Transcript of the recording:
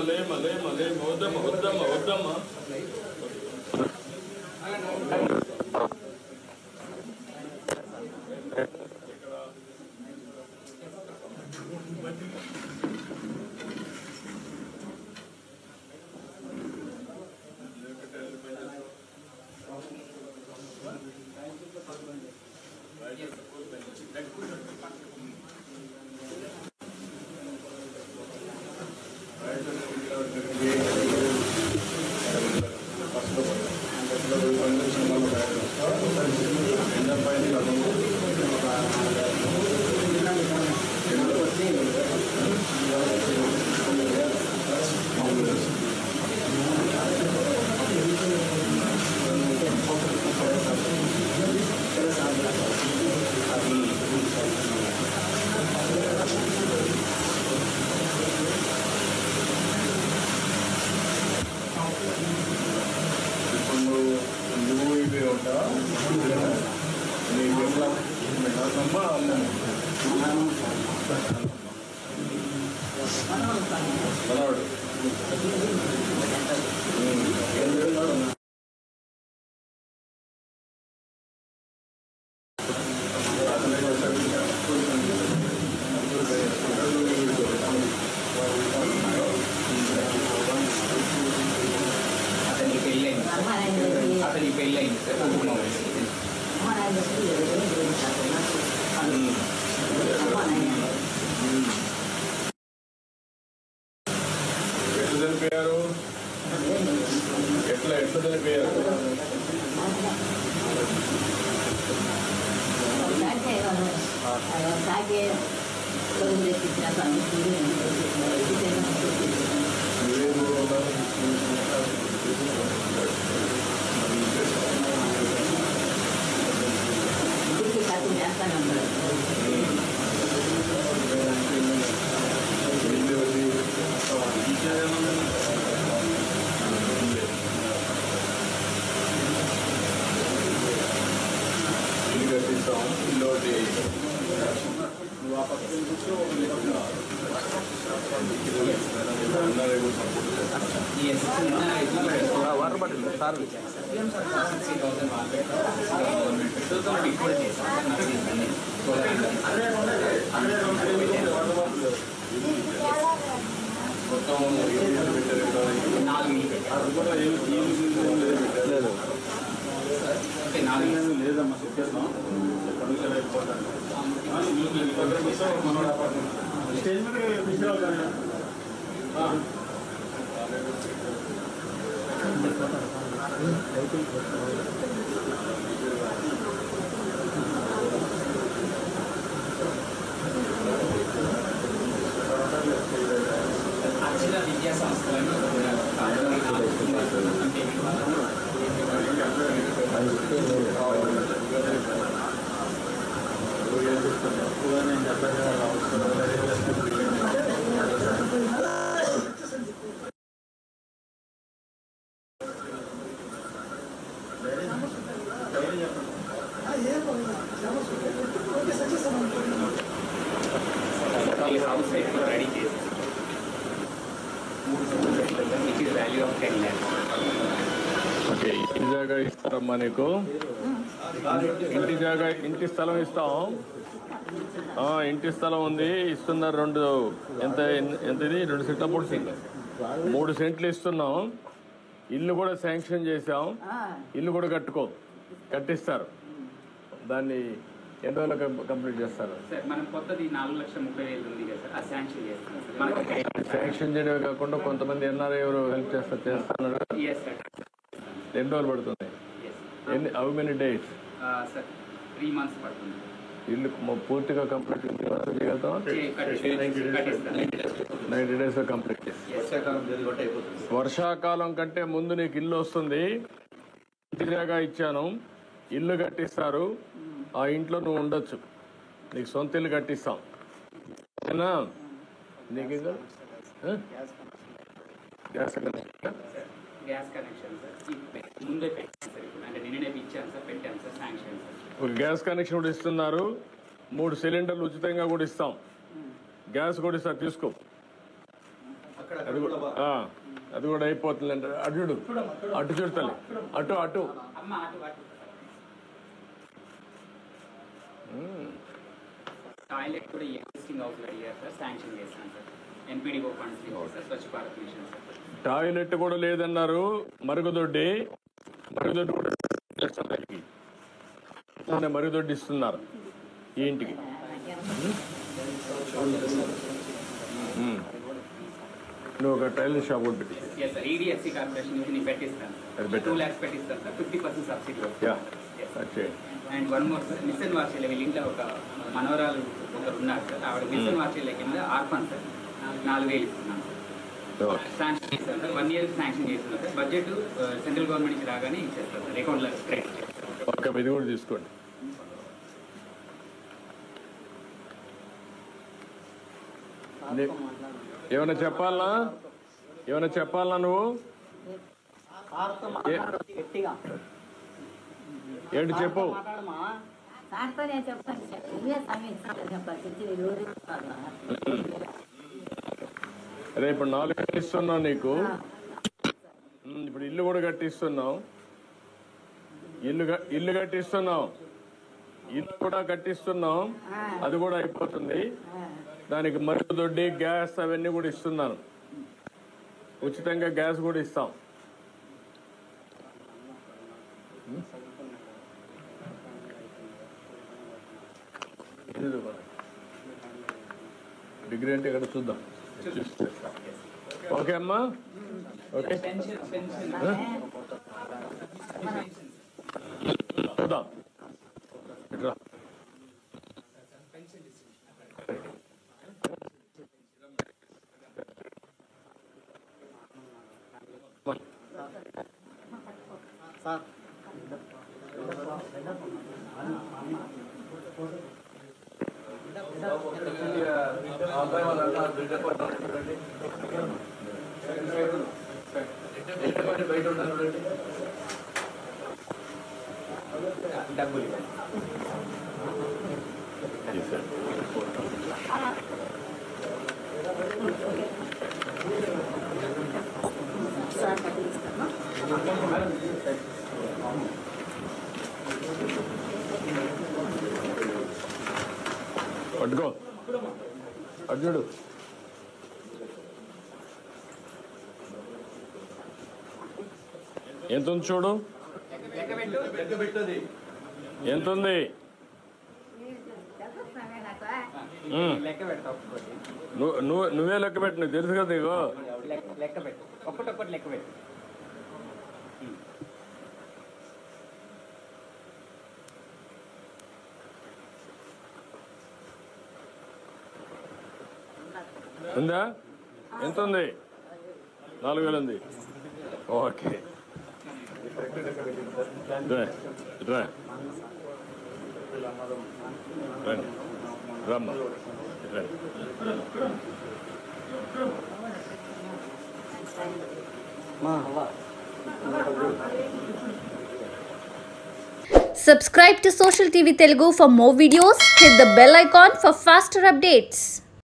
వద్దమ్మా వద్దమ్మా వద్దమ్మా. నీకు ఇంటి స్థలం ఇస్తాం. ఇంటి స్థలం ఉంది, ఇస్తున్నారు. ఎంతది 2 సెంట్ల 3 సెంట్లు 3 సెంట్లు ఇస్తున్నాం. ఇల్లు కూడా శాంక్షన్ చేసాం. ఇల్లు కూడా కట్టిస్తారు. దాన్ని ఎన్ని రోజులు కంప్లీట్ చేస్తారు? శాంక్షన్ చేయడమే కాకుండా కొంతమంది ఎన్ఆర్ఐ ఎవరు హెల్ప్ చేస్తున్నారు. ఎన్ని రోజులు పడుతుంది? How many days? 3 months పడుతుంది. ఇల్లు పూర్తిగా కంప్లీట్ చేయగలుగుతాం. 90 days లో కంప్లీట్ చేసి వర్షాకాలం కంటే ముందు నీకు ఇల్లు వస్తుంది. ఇంటి జాగా ఇచ్చాను, ఇల్లు కట్టిస్తారు. ఆ ఇంట్లో నువ్వు ఉండొచ్చు. నీకు సొంత ఇల్లు కట్టిస్తాం. నీకు గ్యాస్ గ్యాస్ కనెక్షన్ కూడా ఇస్తున్నారు. 3 సిలిండర్లు ఉచితంగా కూడా ఇస్తాం. గ్యాస్ కూడా ఇస్తారు, తీసుకో. అది కూడా అయిపోతుంది అంటే అటు చూడు, అటు చూడాలి, అటు అటు టాయిలెట్ కూడా ఎగ్జిస్టింగ్ హౌస్ అడిగారు సార్, శాంక్షన్ చేస్తాను sir. MPDO funds sir, Swachh Bharat machine sir. Toilet కూడా లేదన్నారు. మరుగుదొడ్డి కూడా మరుగుదొడ్డి ఇస్తున్నారు ఈ ఇంటికి. నువ్వు ఒక టైలర్ షాప్ కూడా పెట్టి ఈడిఎఫ్సి కార్పొరేషన్ నుంచి నేను పెట్టిస్తాను. 2 lakhs పెట్టిస్తాను sir, 50% subsidy. And one more sir, machine వార్షిల వీళ్ళ ఇంట్లో ఒక మనవరాలు ఒకరు ఉన్నారు సార్, ఆవిడ మిషన్ వార్షిల కింద ఆర్ఫన్ సార్ 4,000 ఇస్తున్నాను శాంక్షన్ చేస్తాను సార్. 1 year శాంక్షన్ చేస్తున్నాను సార్. బడ్జెట్ సెంట్రల్ గవర్నమెంట్ నుంచి రాగానే ఇచ్చేస్తారు సార్, అకౌంట్లో క్రెడిట్ చేస్తారు. ఓకే, ఇది కూడా తీసుకోండి. ఏమైనా చెప్పాలా నువ్వు? ఏంటి చెప్పు. అదే ఇప్పుడు 4 కట్టిస్తున్నావు నీకు, ఇప్పుడు ఇల్లు కూడా కట్టిస్తున్నావు, ఇల్లు కట్టిస్తున్నావు, ఇల్లు కూడా కట్టిస్తున్నావు, అది కూడా అయిపోతుంది. దానికి మరుగుదొడ్డి, గ్యాస్ అవన్నీ కూడా ఇస్తున్నాను. ఉచితంగా గ్యాస్ కూడా ఇస్తాం. డిగ్రీ అంటే ఇక్కడ చూద్దాం. ఓకే అమ్మా, ఓకే చూద్దాం. ఇట్లా డబ్బులు పట్టుకో, అర్జుడు. ఎంత ఉంది చూడు, ఎంత ఉంది. నువ్వే లెక్క పెట్టు, నీకు తెలుసు కదా. ఇగో లెక్క పెట్టు, ఒక్కటొక్కటి లెక్క పెట్టు. ఉందా? ఎంత ఉంది? 4,000 ఉంది. ఓకే, రమ్మ. Subscribe to Social TV Telugu for more videos. Hit the bell icon for faster updates.